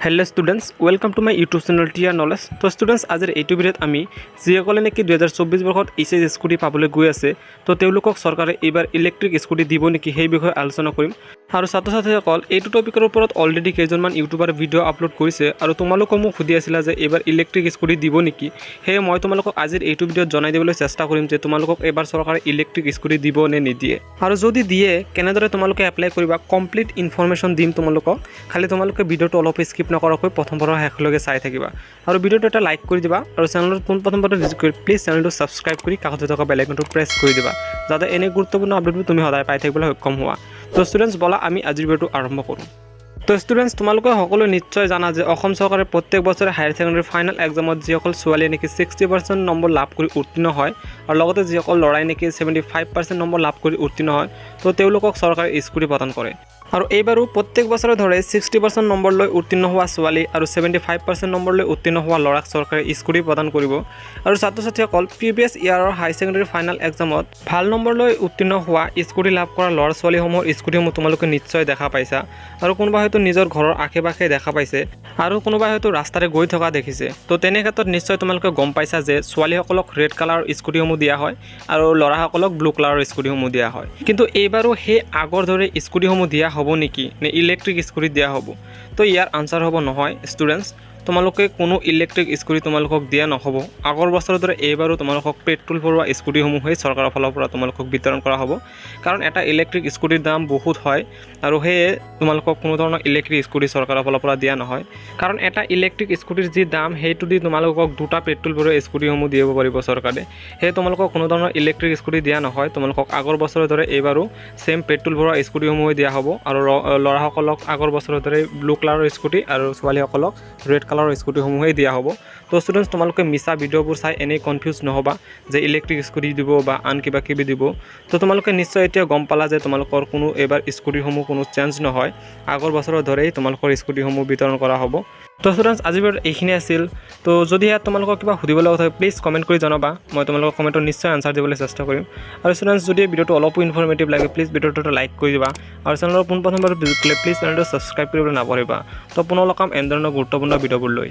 Hello students welcome to my YouTube channel TR knowledge. तो students आज এই ভিডিওত আমি যিসকলে নেকি 2024 বৰ্ষত এইচএস স্কুটি পাবলৈ গৈ আছে তো তেওঁলোকক চৰকাৰে এইবাৰ ইলেক্ট্ৰিক স্কুটি দিব নেকি সেই বিষয়ে আলোচনা কৰিম। আৰু ছাত্ৰ-ছাত্ৰীসকল এইটো টপিকৰ ওপৰত অলৰেডি কেইজনমান ইউটিউবাৰ ভিডিঅ' আপলোড কৰিছে আৰু তোমালোকক মোক সুধি আছিলা যে এইবাৰ ইলেক্ট্ৰিক স্কুটি দিব নেকি। সেয়ে মই তোমালোকক আজিৰ এইটো ভিডিঅ'ত জনাই দিবলৈ চেষ্টা কৰিম যে তোমালোকক এইবাৰ চৰকাৰে ইলেক্ট্ৰিক স্কুটি দিব নে নিদিয়ে, আৰু যদি দিয়ে কেনেদৰে তোমালোকে এপ্লাই কৰিবা কমপ্লিট ইনফৰমেশ্যন দিম তোমালোকক। খালি তোমালোকে ভিডিঅ'টো অলপ স্কিপ নকৰাকৈ প্ৰথমৰ পৰা শেষলৈকে চাই থাকিবা আৰু ভিডিঅ'টো এটা লাইক কৰি দিবা আৰু চেনেলত প্ৰথমতে ভিজিট কৰি প্লিজ চেনেলটো ছাবস্ক্ৰাইব কৰি কাষতে থকা বেল আইকনটো প্ৰেছ কৰি দিবা যাতে এনে গুৰুত্বপূৰ্ণ আপডেটবোৰ তুমি সদায় পাই থাকিবলৈ সক্ষম হোৱা। তো ষ্টুডেণ্টছ বলা আমি আজিৰ ভিডিঅ'টো আৰম্ভ কৰোঁ। তো ষ্টুডেণ্টছ তোমালোকে সকলোৱে নিশ্চয় জানা যে অসম চৰকাৰে প্ৰত্যেক বছৰে হায়াৰ ছেকেণ্ডাৰী ফাইনেল এক্সামত যিসকল ছোৱালীয়ে নেকি 60% নম্বৰ লাভ কৰি উত্তীৰ্ণ হয় আৰু লগতে যিসকল ল'ৰাই নেকি 75% নম্বৰ লাভ কৰি উত্তীৰ্ণ হয় তো তেওঁলোকক চৰকাৰে স্কুটি প্ৰদান কৰে। আৰু এইবাৰো প্ৰত্যেক বছৰে ধৰে 60% নম্বৰ লৈ উত্তীৰ্ণ হোৱা ছোৱালী আৰু 75% নম্বৰ লৈ উত্তীৰ্ণ হোৱা ল'ৰাক চৰকাৰে স্কুটি প্ৰদান কৰিব। আৰু ছাত্ৰ-ছাত্ৰীসকল প্ৰিভিয়াছ ইয়াৰৰ হাই ছেকেণ্ডাৰী ফাইনেল এক্সামত ভাল নম্বৰ লৈ উত্তীৰ্ণ হোৱা স্কুটি লাভ কৰা ল'ৰা ছোৱালীসমূহৰ স্কুটিসমূহ তোমালোকে নিশ্চয় দেখা পাইছা, আৰু কোনোবা হয়তো নিজৰ ঘৰৰ আশে পাশে দেখা পাইছে আৰু কোনোবাই হয়তো ৰাস্তাৰে গৈ থকা দেখিছে। তো তেনে ক্ষেত্ৰত নিশ্চয় তোমালোকে গম পাইছা যে ছোৱালীসকলক ৰেড কালাৰৰ স্কুটিসমূহ দিয়া হয় আৰু ল'ৰাসকলক ব্লু কালাৰৰ স্কুটিসমূহ দিয়া হয়। কিন্তু এইবাৰো সেই আগৰ দৰে স্কুটিসমূহ দিয়া হ'ব নেকি নে ইলেক্ট্ৰিক স্কুটি দিয়া হ'ব? তো ইয়াৰ আনসাৰ হ'ব নহয় ষ্টুডেণ্টছ, তোমালোকে কোনো ইলেক্ট্ৰিক স্কুটি তোমালোকক দিয়া নহ'ব। আগৰ বছৰৰ দৰে এইবাৰো তোমালোকক পেট্ৰল ভৰোৱা স্কুটিসমূহেই চৰকাৰৰ ফালৰ পৰা তোমালোকক বিতৰণ কৰা হ'ব, কাৰণ এটা ইলেক্ট্ৰিক স্কুটিৰ দাম বহুত হয় আৰু সেয়ে তোমালোকক কোনো ধৰণৰ ইলেক্ট্ৰিক স্কুটি চৰকাৰৰ ফালৰ পৰা দিয়া নহয়। কাৰণ এটা ইলেক্ট্ৰিক স্কুটিৰ যি দাম সেইটো দি তোমালোকক দুটা পেট্ৰল ভৰোৱা স্কুটিসমূহ দিব পাৰিব চৰকাৰে। সেয়ে তোমালোকক কোনো ধৰণৰ ইলেক্ট্ৰিক স্কুটি দিয়া নহয়, তোমালোকক আগৰ বছৰৰ দৰে এইবাৰো ছেম পেট্ৰল ভৰোৱা স্কুটিসমূহে দিয়া হ'ব আৰু ল'ৰাসকলক আগৰ বছৰৰ দৰে ব্লু কালাৰৰ স্কুটি আৰু ছোৱালীসকলক ৰেড কালাৰৰ স্কুটিসমূহেই দিয়া হ'ব। তো ষ্টুডেণ্টছ তোমালোকে মিছা ভিডিঅ'বোৰ চাই এনেই কনফিউজ নহ'বা যে ইলেক্ট্ৰিক স্কুটি দিব বা আন কিবা কিবি দিব। তো তোমালোকে নিশ্চয় এতিয়া গম পালা যে তোমালোকৰ কোনো এইবাৰ স্কুটিসমূহ কোনো চেঞ্জ নহয়, আগৰ বছৰৰ দৰেই তোমালোকৰ স্কুটিসমূহ বিতৰণ কৰা হ'ব। তো ষ্টুডেণ্টছ আজিৰ ভিডিঅ'ত এইখিনি আছিল। তো যদি ইয়াত তোমালোকক কিবা সুধিবলৈ কথা প্লিজ কমেণ্ট কৰি জনাবা, মই তোমালোকৰ কমেণ্টত নিশ্চয় আনসাৰ দিবলৈ চেষ্টা কৰিম। আৰু ষ্টুডেণ্টছ যদি ভিডিঅ'টো অলপো ইনফৰ্মেটিভ লাগে প্লিজ ভিডিঅ'টো লাইক কৰি দিবা আৰু চেনেলৰ পোনপ্ৰথমবাৰ ভিজিট কৰিলে প্লিজ চেনেলটো ছাবস্ক্ৰাইব কৰিবলৈ নাপাহৰিবা। তো পুনৰ লগ পাম এনেধৰণৰ গুৰুত্বপূৰ্ণ ভিডিঅ'বোৰ লৈ।